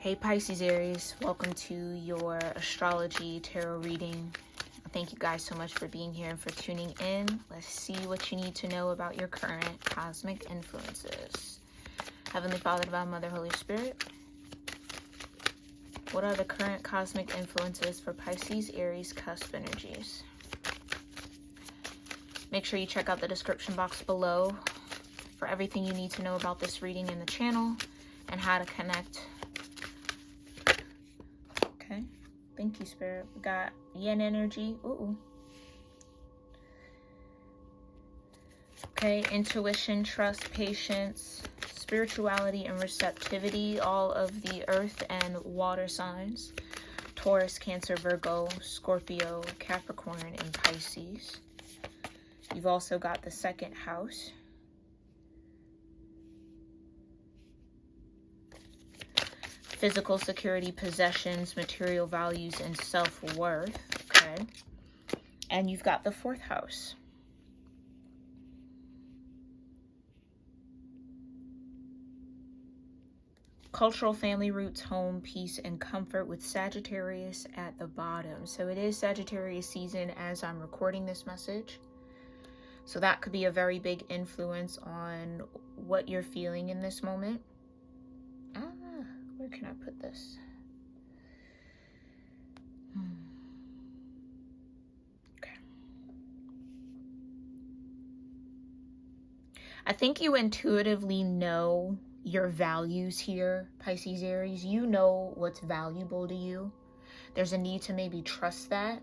Hey Pisces Aries, welcome to your astrology tarot reading. Thank you guys so much for being here and for tuning in. Let's see what you need to know about your current cosmic influences. Heavenly Father, Divine Mother, Holy Spirit, what are the current cosmic influences for Pisces Aries cusp energies? Make sure you check out the description box below for everything you need to know about this reading in the channel and how to connect. Okay, thank you, Spirit. We got yin energy. Ooh. Okay, intuition, trust, patience, spirituality, and receptivity. All of the earth and water signs. Taurus, Cancer, Virgo, Scorpio, Capricorn, and Pisces. You've also got the second house. Physical security, possessions, material values, and self-worth. Okay. And you've got the fourth house. Cultural, family roots, home, peace, and comfort with Sagittarius at the bottom. So it is Sagittarius season as I'm recording this message. So that could be a very big influence on what you're feeling in this moment. Where can I put this? Okay. I think you intuitively know your values here, Pisces Aries. You know what's valuable to you. There's a need to maybe trust that.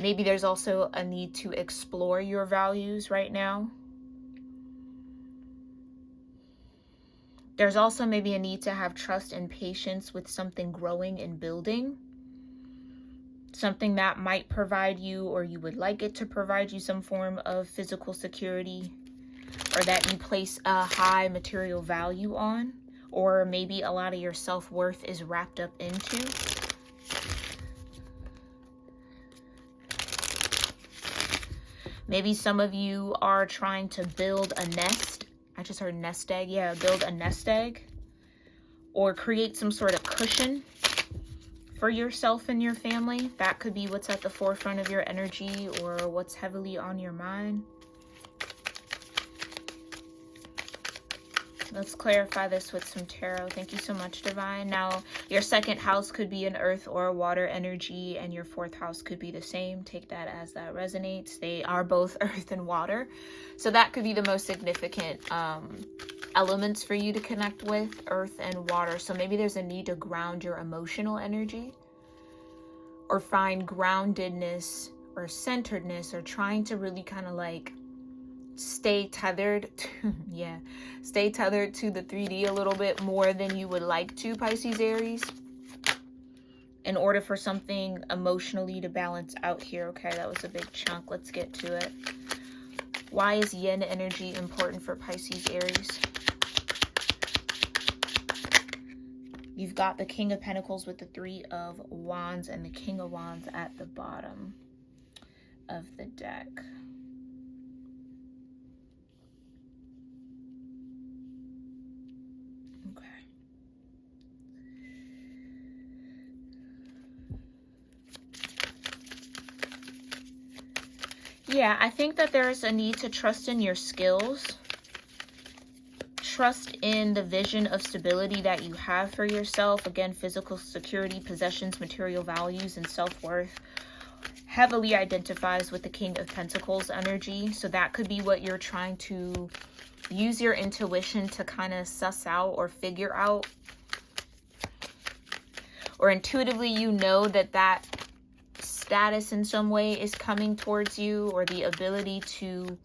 Maybe there's also a need to explore your values right now. There's also maybe a need to have trust and patience with something growing and building. Something that might provide you, or you would like it to provide you, some form of physical security, or that you place a high material value on, or maybe a lot of your self-worth is wrapped up into. Maybe some of you are trying to build a nest. I just heard nest egg. Yeah, build a nest egg. Or create some sort of cushion for yourself and your family. That could be what's at the forefront of your energy or what's heavily on your mind. Let's clarify this with some tarot. Thank you so much, Divine. Now, your second house could be an earth or a water energy, and your fourth house could be the same. Take that as that resonates. They are both earth and water. So that could be the most significant elements for you to connect with, earth and water. So maybe there's a need to ground your emotional energy or find groundedness or centeredness, or trying to really kind of like stay tethered to, stay tethered to the 3D a little bit more than you would like to, Pisces Aries, in order for something emotionally to balance out here. Okay, that was a big chunk. Let's get to it. Why is yin energy important for Pisces Aries? You've got the King of Pentacles with the Three of Wands and the King of Wands at the bottom of the deck. Yeah, I think that there's a need to trust in your skills. Trust in the vision of stability that you have for yourself. Again, physical security, possessions, material values, and self-worth heavily identifies with the King of Pentacles energy. So that could be what you're trying to use your intuition to kind of suss out or figure out. Or intuitively, you know that status in some way is coming towards you, or the ability to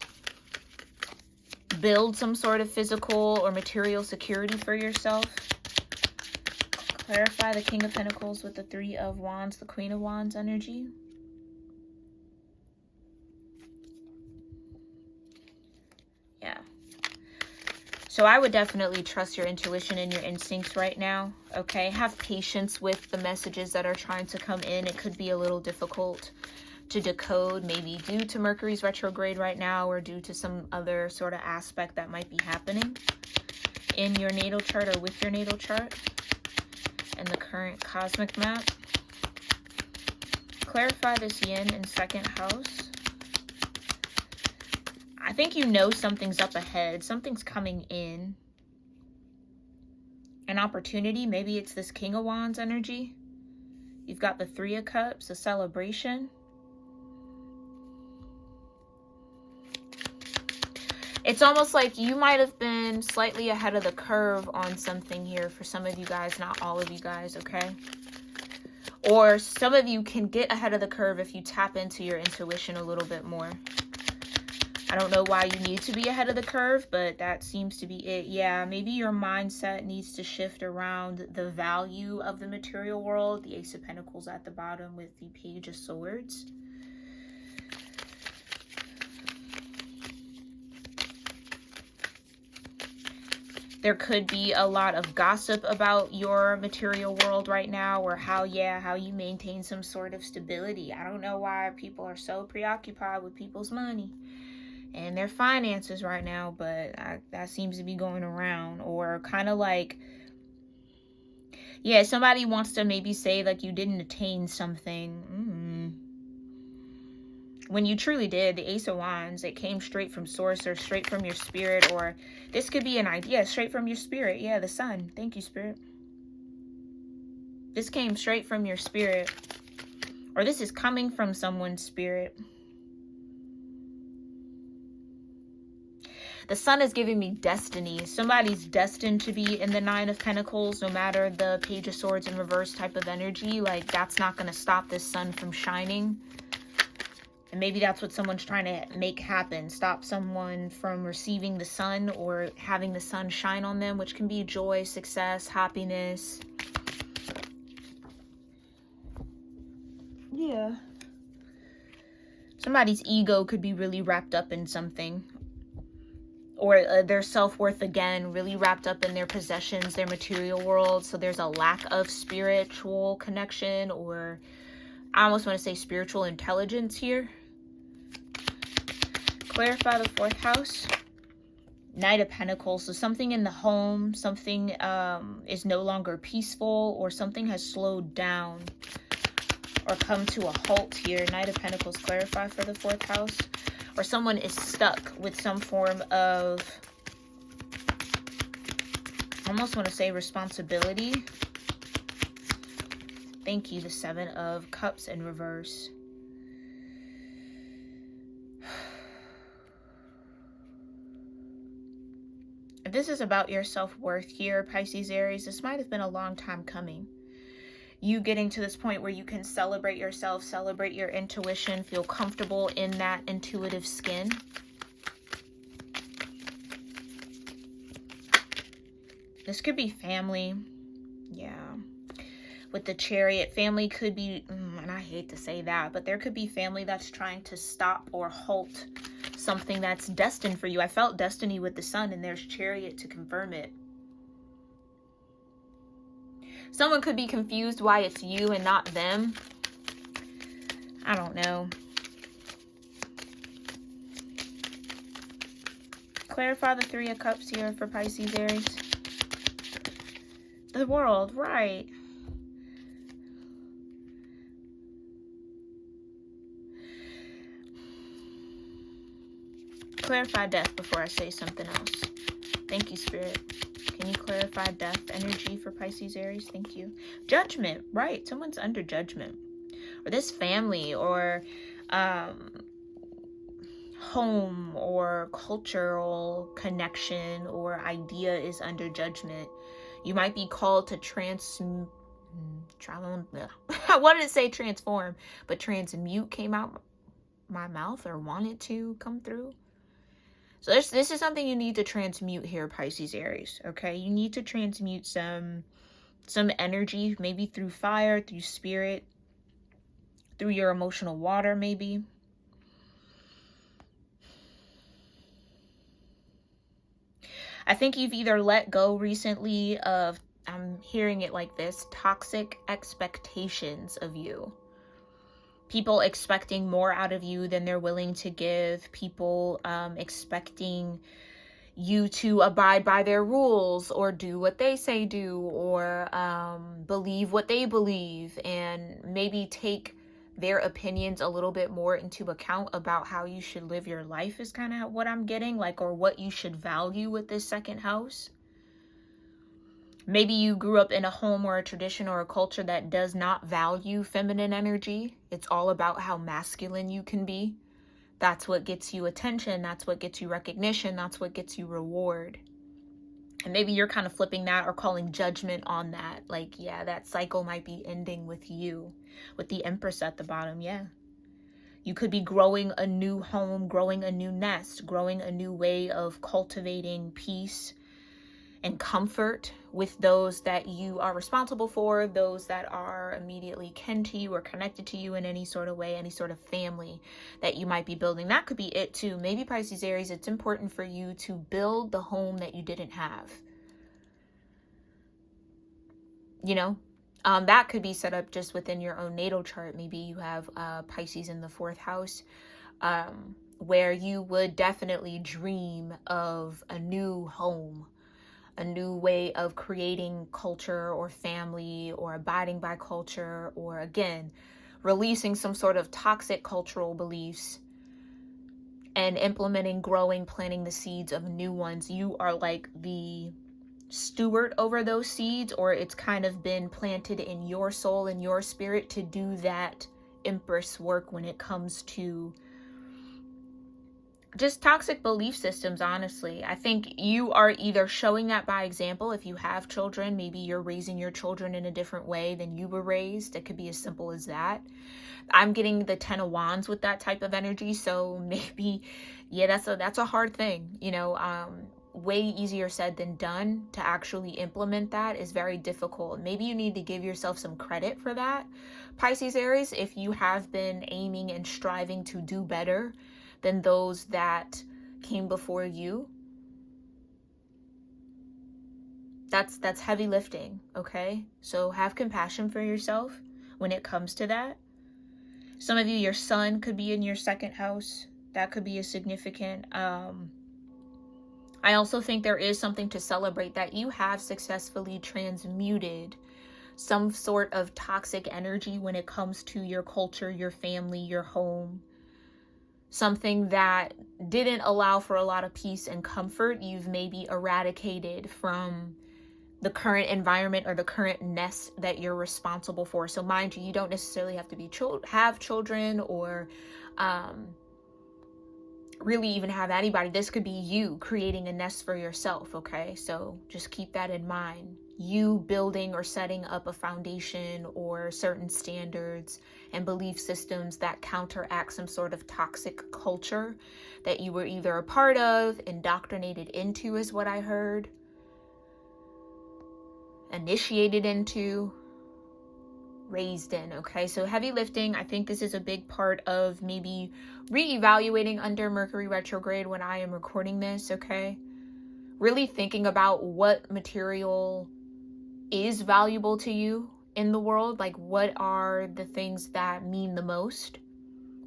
build some sort of physical or material security for yourself. Clarify the King of Pentacles with the Three of Wands, the Queen of Wands energy. Yeah. So I would definitely trust your intuition and your instincts right now, okay? Have patience with the messages that are trying to come in. It could be a little difficult to decode, maybe due to Mercury's retrograde right now, or due to some other sort of aspect that might be happening in your natal chart or with your natal chart. and the current cosmic map. Clarify this yin in second house. I think you know something's up ahead. Something's coming in. An opportunity. Maybe it's this King of Wands energy. You've got the Three of Cups, a celebration. It's almost like you might have been slightly ahead of the curve on something here for some of you guys, not all of you guys, okay? Or some of you can get ahead of the curve if you tap into your intuition a little bit more. I don't know why you need to be ahead of the curve, but that seems to be it. Yeah, maybe your mindset needs to shift around the value of the material world. The Ace of Pentacles at the bottom with the Page of Swords. There could be a lot of gossip about your material world right now, or how you maintain some sort of stability. I don't know why people are so preoccupied with people's money and their finances right now, but that seems to be going around. Or kind of like, yeah, somebody wants to maybe say like you didn't attain something. When you truly did. The Ace of Wands, it came straight from source or straight from your spirit, or this could be an idea straight from your spirit. Yeah, the sun. Thank you, Spirit. This came straight from your spirit, or this is coming from someone's spirit. The sun is giving me destiny. Somebody's destined to be in the Nine of Pentacles, no matter the Page of Swords in reverse type of energy. Like, that's not going to stop this sun from shining. And maybe that's what someone's trying to make happen. Stop someone from receiving the sun or having the sun shine on them, which can be joy, success, happiness. Yeah. Somebody's ego could be really wrapped up in something. Or their self-worth, again, really wrapped up in their possessions, their material world. So there's a lack of spiritual connection, or I almost want to say spiritual intelligence here. Clarify the fourth house. Knight of Pentacles. So something in the home, something is no longer peaceful, or something has slowed down or come to a halt here. Knight of Pentacles, clarify for the fourth house. Or someone is stuck with some form of, I almost want to say responsibility. Thank you, the Seven of Cups in reverse. If this is about your self-worth here, Pisces, Aries, this might have been a long time coming. You getting to this point where you can celebrate yourself, celebrate your intuition, feel comfortable in that intuitive skin. This could be family. Yeah. With the Chariot, family could be, and I hate to say that, but there could be family that's trying to stop or halt something that's destined for you. I felt destiny with the sun, and there's Chariot to confirm it. Someone could be confused why it's you and not them. I don't know. Clarify the Three of Cups here for Pisces, Aries. The World, right. Clarify death before I say something else. Thank you, Spirit. Can you clarify death energy for Pisces, Aries? Thank you. Judgment, right. Someone's under judgment. Or this family or home or cultural connection or idea is under judgment. You might be called to I wanted to say transform, but transmute came out my mouth, or wanted to come through. So this is something you need to transmute here, Pisces, Aries, okay? You need to transmute some energy, maybe through fire, through spirit, through your emotional water, maybe. I think you've either let go recently of, I'm hearing it like this, toxic expectations of you. People expecting more out of you than they're willing to give. People expecting you to abide by their rules or do what they say do, or believe what they believe, and maybe take their opinions a little bit more into account about how you should live your life is kind of what I'm getting, like, or what you should value with this second house. Maybe you grew up in a home or a tradition or a culture that does not value feminine energy. It's all about how masculine you can be. That's what gets you attention. That's what gets you recognition. That's what gets you reward. And maybe you're kind of flipping that or calling judgment on that. Like, yeah, that cycle might be ending with you, with the Empress at the bottom. Yeah. You could be growing a new home, growing a new nest, growing a new way of cultivating peace and comfort with those that you are responsible for, those that are immediately kin to you or connected to you in any sort of way, any sort of family that you might be building. That could be it too. Maybe Pisces Aries, it's important for you to build the home that you didn't have. You know, that could be set up just within your own natal chart. Maybe you have Pisces in the 4th house, where you would definitely dream of a new home, a new way of creating culture or family, or abiding by culture, or again, releasing some sort of toxic cultural beliefs and implementing, growing, planting the seeds of new ones. You are like the steward over those seeds, or it's kind of been planted in your soul and your spirit to do that Empress work when it comes to just toxic belief systems. Honestly, I think you are either showing that by example. If you have children, maybe you're raising your children in a different way than you were raised. It could be as simple as that. I'm getting the 10 of Wands with that type of energy, so maybe, yeah, that's a hard thing, you know. Way easier said than done. To actually implement that is very difficult. Maybe you need to give yourself some credit for that, Pisces Aries, if you have been aiming and striving to do better than those that came before you. That's heavy lifting, okay? So have compassion for yourself when it comes to that. Some of you, your sun could be in your 2nd house. That could be a significant. I also think there is something to celebrate, that you have successfully transmuted some sort of toxic energy when it comes to your culture, your family, your home. Something that didn't allow for a lot of peace and comfort, you've maybe eradicated from the current environment or the current nest that you're responsible for. So mind you, you don't necessarily have to have children, or really even have anybody. This could be you creating a nest for yourself, okay? So just keep that in mind. You building or setting up a foundation or certain standards and belief systems that counteract some sort of toxic culture that you were either a part of, indoctrinated into is what I heard, initiated into, raised in, okay? So heavy lifting. I think this is a big part of maybe reevaluating under Mercury retrograde when I am recording this, okay? Really thinking about what material is valuable to you in the world. Like, what are the things that mean the most?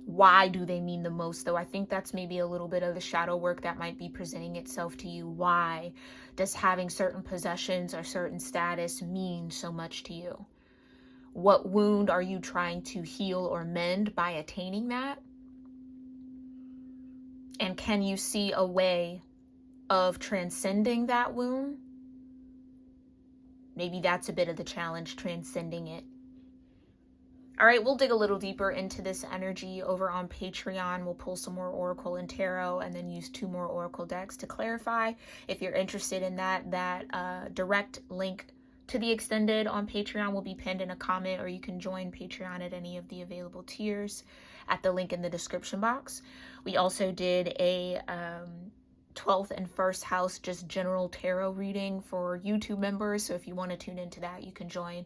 Why do they mean the most, though? I think that's maybe a little bit of the shadow work that might be presenting itself to you. Why does having certain possessions or certain status mean so much to you? What wound are you trying to heal or mend by attaining that? And can you see a way of transcending that wound? Maybe that's a bit of the challenge, transcending it. All right, we'll dig a little deeper into this energy over on Patreon. We'll pull some more Oracle and Tarot, and then use 2 more Oracle decks to clarify. If you're interested in that direct link to the extended on Patreon will be pinned in a comment, or you can join Patreon at any of the available tiers at the link in the description box. We also did a 12th and 1st house just general tarot reading for YouTube members. So if you want to tune into that, you can join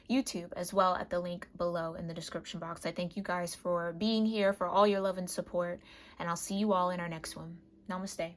YouTube as well at the link below in the description box. I thank you guys for being here, for all your love and support, and I'll see you all in our next one. Namaste.